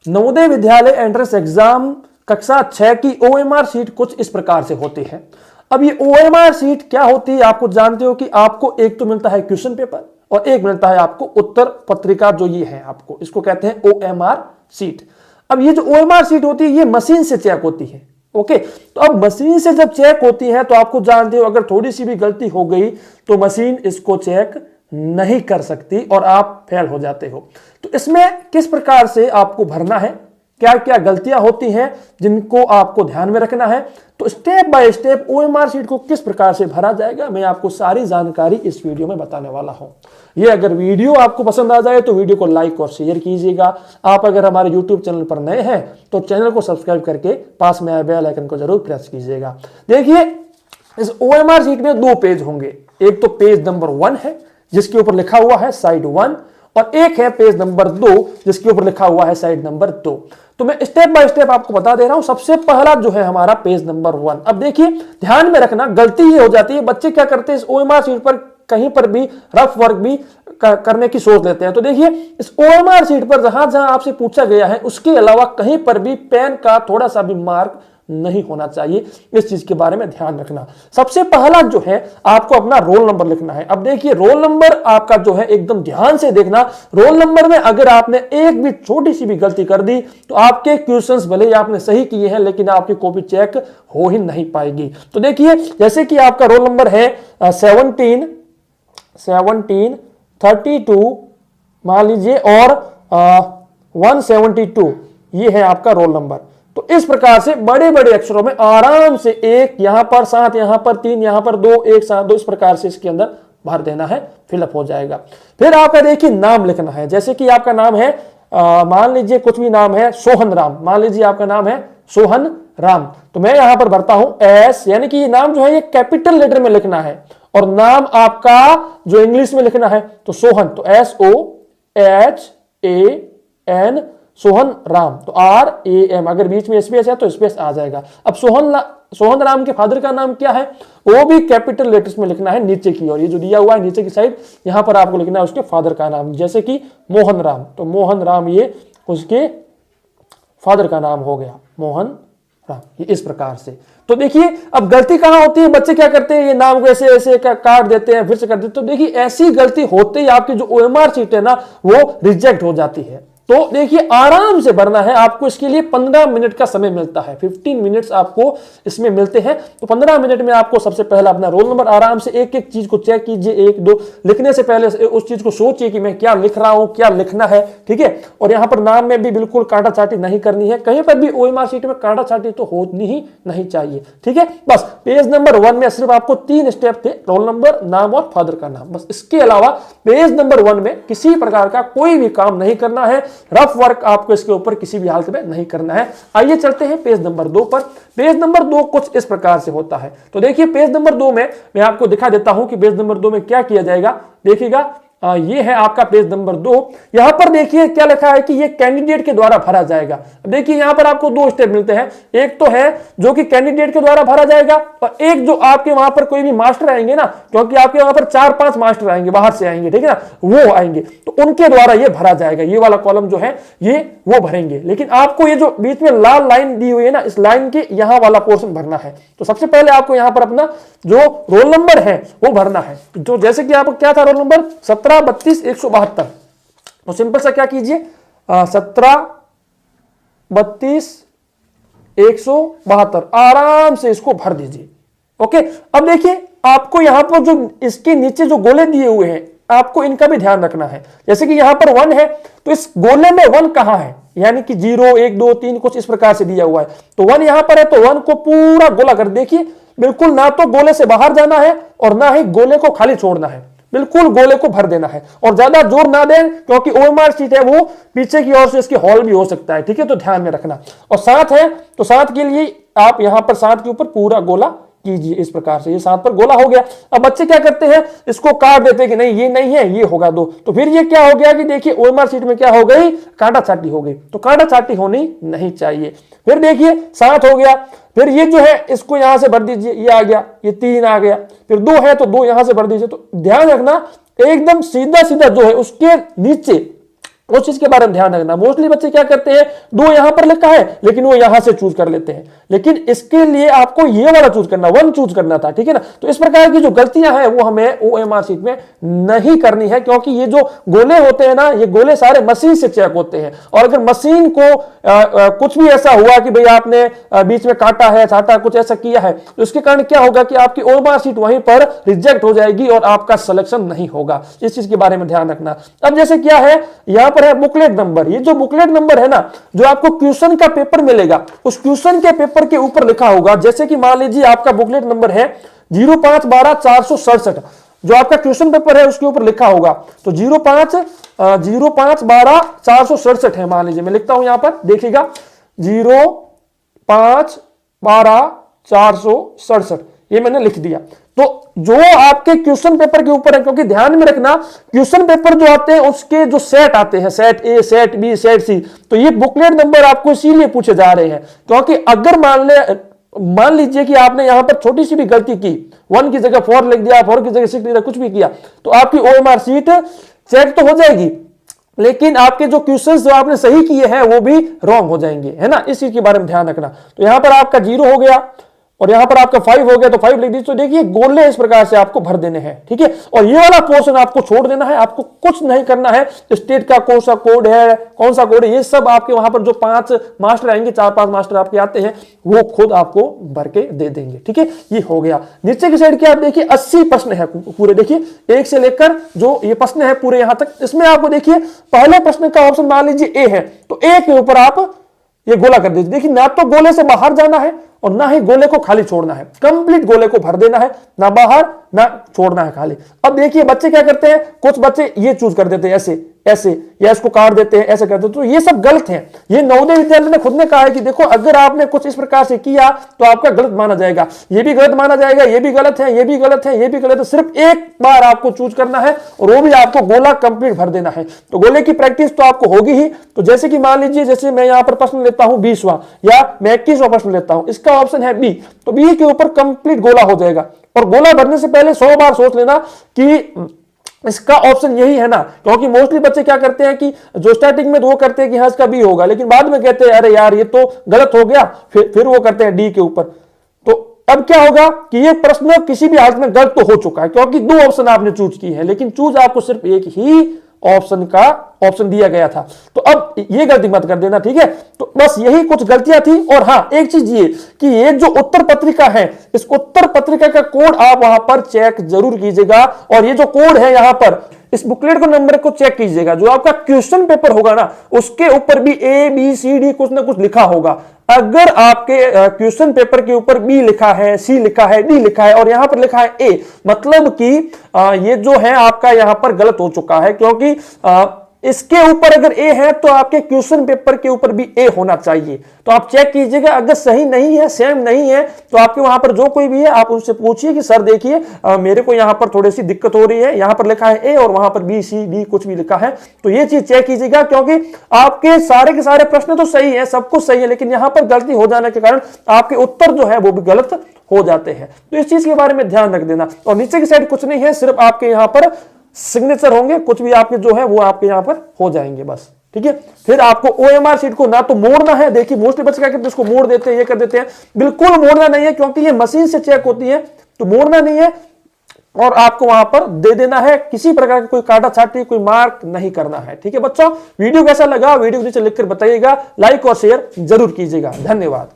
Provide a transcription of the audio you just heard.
Navodaya Vidyalaya entrance exam कक्षा 6 की OMR sheet कुछ इस प्रकार से होती है। अब ये ओएमआर शीट क्या होती है, आपको जानते हो कि आपको एक तो मिलता है क्वेश्चन पेपर और एक मिलता है आपको उत्तर पत्रिका, जो ये है आपको इसको कहते हैं ओएमआर शीट। अब ये जो ओएमआर शीट होती है ये मशीन से चेक होती है। ओके, तो अब मशीन से जब चेक होती है तो आपको जानते हो अगर थोड़ी सी भी गलती हो गई तो मशीन इसको चेक नहीं कर सकती और आप फेल हो जाते हो। तो इसमें किस प्रकार से आपको भरना है, क्या क्या गलतियां होती हैं जिनको आपको ध्यान में रखना है, तो step by step OMR sheet को किस प्रकार से भरा जाएगा मैं आपको सारी जानकारी इस वीडियो में बताने वाला हूं। ये अगर वीडियो आपको पसंद आ जाए तो वीडियो को लाइक और शेयर कीजिएगा। आप अगर हमारे यूट्यूब चैनल पर नए हैं तो चैनल को सब्सक्राइब करके पास में आए बेल आइकन को जरूर प्रेस कीजिएगा। देखिए, इस ओएमआर शीट में 2 पेज होंगे। एक तो पेज नंबर 1 है जिसके ऊपर लिखा हुआ है साइड 1 और एक है पेज नंबर 2 जिसके ऊपर लिखा हुआ है साइड नंबर 2। तो मैं स्टेप बाय स्टेप आपको बता दे रहा हूं। सबसे पहला जो है हमारा पेज नंबर 1। अब देखिए, ध्यान में रखना, गलती ये हो जाती है बच्चे क्या करते हैं इस ओएमआर शीट पर कहीं पर भी रफ वर्क भी करने की सोच लेते हैं। तो देखिए, इस ओएमआर शीट पर जहां जहां आपसे पूछा गया है उसके अलावा कहीं पर भी पेन का थोड़ा सा भी मार्क नहीं होना चाहिए। इस चीज के बारे में ध्यान रखना। सबसे पहला जो है आपको अपना रोल नंबर लिखना है। अब देखिए, रोल नंबर आपका जो है एकदम ध्यान से देखना। रोल नंबर में अगर आपने एक भी छोटी सी भी गलती कर दी तो आपके क्वेश्चंस भले ही आपने सही किए हैं लेकिन आपकी कॉपी चेक हो ही नहीं पाएगी। तो देखिए, जैसे कि आपका रोल नंबर है 17 32 मान लीजिए और 172, ये है आपका रोल नंबर। तो इस प्रकार से बड़े बड़े अक्षरों में आराम से 1 यहां पर 7 यहां पर 3 यहां पर 2 1 7 2 इस प्रकार से इसके अंदर भर देना है, फिलअप हो जाएगा। फिर आपका देखिए नाम लिखना है। जैसे कि आपका नाम है मान लीजिए कुछ भी नाम है सोहन राम, मान लीजिए आपका नाम है सोहन राम, तो मैं यहां पर भरता हूं एस, यानी कि ये नाम जो है ये कैपिटल लेटर में लिखना है और नाम आपका जो इंग्लिश में लिखना है तो सोहन, तो SOHAN सोहन राम, तो RAM, अगर बीच में स्पेस है तो स्पेस आ जाएगा। अब सोहन राम के फादर का नाम क्या है वो भी कैपिटल लेटर्स में लिखना है नीचे की ओर। ये जो दिया हुआ है नीचे की साइड यहां पर आपको लिखना है उसके फादर का नाम। जैसे कि मोहन राम, तो मोहन राम ये उसके फादर का नाम हो गया, मोहन राम, ये इस प्रकार से। तो देखिए, अब गलती कहां होती है, बच्चे क्या करते हैं ये नाम को ऐसे ऐसे काट देते हैं फिर से कर देते हैं। तो देखिए, ऐसी गलती होते ही आपकी जो ओएमआर शीट है ना वो रिजेक्ट हो जाती है। तो देखिए, आराम से भरना है। आपको इसके लिए 15 मिनट का समय मिलता है, 15 मिनट्स आपको इसमें मिलते हैं। तो 15 मिनट में आपको सबसे पहला अपना रोल नंबर आराम से एक एक चीज को चेक कीजिए। 1 2 लिखने से पहले उस चीज को सोचिए कि मैं क्या लिख रहा हूं, क्या लिखना है, ठीक है। और यहां पर नाम में भी बिल्कुल काटा चाटी नहीं करनी है। कहीं पर भी ओएमआर शीट में काटा चाटी तो होनी ही नहीं चाहिए, ठीक है। बस पेज नंबर 1 में सिर्फ आपको 3 स्टेप थे, रोल नंबर, नाम और फादर का नाम, बस। इसके अलावा पेज नंबर 1 में किसी प्रकार का कोई भी काम नहीं करना है, रफ वर्क आपको इसके ऊपर किसी भी हालत में नहीं करना है। आइए चलते हैं पेज नंबर 2 पर। पेज नंबर 2 कुछ इस प्रकार से होता है। तो देखिए, पेज नंबर 2 में मैं आपको दिखा देता हूं कि पेज नंबर 2 में क्या किया जाएगा। देखिएगा, ये है आपका पेज नंबर 2। यहां पर देखिए क्या लिखा है कि ये कैंडिडेट के द्वारा भरा जाएगा। देखिए, यहां पर आपको 2 स्टेप मिलते हैं। एक तो है जो कि कैंडिडेट के द्वारा भरा जाएगा और एक जो आपके वहां पर कोई भी मास्टर आएंगे ना, क्योंकि आपके वहां पर 4-5 मास्टर आएंगे, बाहर से आएंगे, ठीक है ना, वो आएंगे तो उनके द्वारा ये भरा जाएगा। ये वाला कॉलम जो है ये वो भरेंगे। लेकिन आपको ये जो बीच में लाल लाइन दी हुई है ना, इस लाइन के यहां वाला पोर्शन भरना है। तो सबसे पहले आपको यहां पर अपना जो रोल नंबर है वो भरना है। तो जैसे कि आपको क्या था रोल नंबर 17 32 172, तो सिंपल सा क्या कीजिए 17 32 172 आराम से इसको भर दीजिए। ओके, अब देखिए आपको यहां पर जो इसके नीचे जो गोले दिए हुए हैं आपको इनका भी ध्यान रखना है। जैसे कि यहां पर 1 है तो इस गोले में 1 कहां है, यानी कि 0 1 2 3 कुछ इस प्रकार से दिया हुआ है। तो 1 यहां पर है तो 1 को पूरा गोला कर, देखिए बिल्कुल ना तो गोले से बाहर जाना है और ना ही गोले को खाली छोड़ना है, बिल्कुल गोले को भर देना है। और ज्यादा जोर ना दें क्योंकि ओएमआर शीट है वो पीछे की ओर से इसकी हॉल भी हो सकता है, ठीक है, तो ध्यान में रखना। और 7 है तो 7 के लिए आप यहां पर 7 के ऊपर पूरा गोला कीजिए इस प्रकार से। ये 7 पर गोला हो गया। अब बच्चे क्या करते हैं इसको काट देते हैं कि नहीं ये नहीं है, ये होगा 2। तो फिर ये क्या हो गया कि देखिए ओएमआर शीट में क्या हो गई, काटा छाटी हो गई। तो काटा छाटी होनी नहीं चाहिए। फिर देखिए 7 हो गया, फिर ये जो है इसको यहां से भर दीजिए, ये आ गया, ये 3 आ गया, फिर 2 है तो 2 यहां से भर दीजिए। तो ध्यान रखना एकदम सीधा सीधा जो है उसके नीचे उस चीज के बारे में ध्यान रखना। मोस्टली बच्चे क्या करते हैं, 2 यहां पर लिखा है लेकिन वो यहां से चूज कर लेते हैं, लेकिन इसके लिए आपको ये वाला चूज करना, 1 चूज करना था, ठीक है ना। तो इस प्रकार की जो गलतियां हैं वो हमें OMR शीट में नहीं करनी है, क्योंकि ये जो गोले होते हैं ना, ये गोले सारे मशीन से चेक होते हैं, और अगर मशीन को कुछ भी ऐसा हुआ कि भाई आपने बीच में काटा है, छाटा, कुछ ऐसा किया है, तो इसके कारण क्या होगा कि आपकी OMR शीट वहीं पर रिजेक्ट हो जाएगी और आपका सिलेक्शन नहीं होगा। इस चीज के बारे में ध्यान रखना। अब जैसे क्या है, यहां पर है बुकलेट नंबर। ये जो बुकलेट नंबर है ना, जो आपको क्वेश्चन का पेपर मिलेगा, उस क्वेश्चन के पेपर के ऊपर लिखा होगा, जैसे कि मान लीजिए आपका बुकलेट नंबर है 0512-467, जो आपका क्वेश्चन पेपर है उसके ऊपर लिखा होगा, तो 0512-467 है। मान लीजिए मैं लिखता हूं यहां पर, देखिएगा 0512-467, ये मैंने लिख दिया। तो जो आपके क्वेश्चन पेपर के ऊपर है, क्योंकि ध्यान में रखना क्वेश्चन पेपर जो आते हैं उसके जो सेट आते हैं, set A, set B, set C, तो ये बुकलेट नंबर आपको इसीलिए पूछे जा रहे हैं, क्योंकि अगर मान लीजिए कि आपने यहां पर छोटी सी भी गलती की, 1 की जगह 4 लिख दिया, 4 की जगह 6 लिख दिया, कुछ भी किया, तो आपकी OMR शीट चेक तो हो जाएगी, लेकिन आपके जो क्वेश्चंस जो आपने सही किए हैं वो भी रॉन्ग हो जाएंगे, है ना। इस चीज के बारे में ध्यान रखना। तो यहां पर आपका 0 हो गया और यहां पर आपका 5 हो गया, तो 5 लिख दीजिए। तो देखिए गोले इस प्रकार से आपको भर देने हैं, ठीक है। और ये वाला पोर्शन आपको छोड़ देना है, आपको कुछ नहीं करना है। स्टेट का कौन सा कोड है, कौन सा कोड है, ये सब आपके वहां पर जो 5 मास्टर आएंगे, 4-5 मास्टर आपके आते हैं, वो खुद आपको भर के दे देंगे, ठीक है। ये हो गया। नीचे की साइड के आप देखिए 80 प्रश्न है पूरे, देखिए 1 से लेकर जो ये प्रश्न है पूरे यहां तक। इसमें आपको देखिए पहले प्रश्न का ऑप्शन मान लीजिए ए है, तो ए के ऊपर आप ये गोला कर दीजिए। देखिए ना तो गोले से बाहर जाना है और ना ही गोले को खाली छोड़ना है, कंप्लीट गोले को भर देना है, ना बाहर ना छोड़ना है खाली। अब देखिए बच्चे क्या करते हैं, कुछ बच्चे ये चूज कर देते हैं ऐसे ऐसे, या इसको काट देते हैं, ऐसे करते हैं, तो ये सब गलत है। ये नवोदय विद्यालय ने खुद ने कहा है कि देखो अगर आपने कुछ इस प्रकार से किया तो आपका गलत माना जाएगा, ये भी गलत माना जाएगा, ये भी गलत है, ये भी गलत है, ये भी गलत है। सिर्फ एक बार आपको चूज करना है और वो भी आपको गोला कंप्लीट भर देना है। तो गोले की प्रैक्टिस तो आपको होगी ही। तो जैसे कि मान लीजिए, जैसे मैं यहां पर प्रश्न लेता हूं 20वां या मैं 21वां प्रश्न लेता हूं, इसका ऑप्शन है बी, तो बी के ऊपर कंप्लीट गोला हो जाएगा। और गोला भरने से पहले 100 बार सोच लेना कि इसका ऑप्शन यही है ना, क्योंकि मोस्टली बच्चे क्या करते हैं कि जो स्टार्टिंग में तो वो करते हैं कि हाँ इसका बी होगा, लेकिन बाद में कहते हैं अरे यार ये तो गलत हो गया, फिर वो करते हैं डी के ऊपर। तो अब क्या होगा कि ये प्रश्न किसी भी हालत में गलत तो हो चुका है, क्योंकि 2 ऑप्शन आपने चूज की है, लेकिन चूज आपको सिर्फ एक ही ऑप्शन दिया गया था। तो अब ये गलती मत कर देना, ठीक है। तो बस यही कुछ गलतियां थी। और हाँ एक चीज ये कि ये जो उत्तर पत्रिका है, इस उत्तर पत्रिका का कोड आप वहां पर चेक जरूर कीजिएगा। और ये जो कोड है यहां पर, इस बुकलेट को नंबर को चेक कीजिएगा। जो आपका क्वेश्चन पेपर होगा ना, उसके ऊपर भी ABCD कुछ ना कुछ लिखा होगा। अगर आपके क्वेश्चन पेपर के ऊपर बी लिखा है, सी लिखा है, डी लिखा है और यहां पर लिखा है ए, मतलब कि ये जो है आपका यहां पर गलत हो चुका है, क्योंकि इसके ऊपर अगर ए है तो आपके क्वेश्चन पेपर के ऊपर भी ए होना चाहिए। तो आप चेक कीजिएगा, अगर सही नहीं है, सेम नहीं है, तो आपके वहां पर जो कोई भी है आप उनसे पूछिए कि सर देखिए मेरे को यहां पर थोड़ी सी दिक्कत हो रही है, यहां पर लिखा है ए और वहां पर बी सी डी कुछ भी लिखा है। तो ये चीज चेक कीजिएगा, क्योंकि आपके सारे के सारे प्रश्न तो सही है, सब कुछ सही है, लेकिन यहां पर गलती हो जाने के कारण आपके उत्तर जो है वो भी गलत हो जाते हैं। तो इस चीज के बारे में ध्यान रख देना। और नीचे की साइड कुछ नहीं है, सिर्फ आपके यहां पर सिग्नेचर होंगे, कुछ भी आपके जो है वो आपके यहां पर हो जाएंगे बस, ठीक है। फिर आपको OMR शीट को ना तो मोड़ना है, देखिए मोस्टली बच्चे क्या करते हैं, इसको मोड़ देते हैं, ये कर देते हैं, बिल्कुल मोड़ना नहीं है, क्योंकि ये मशीन से चेक होती है, तो मोड़ना नहीं है। और आपको वहां पर दे देना है, किसी प्रकार का कोई काटा छाटी कोई मार्क नहीं करना है, ठीक है बच्चों। वीडियो कैसा लगा वीडियो नीचे लिखकर बताइएगा, लाइक और शेयर जरूर कीजिएगा। धन्यवाद।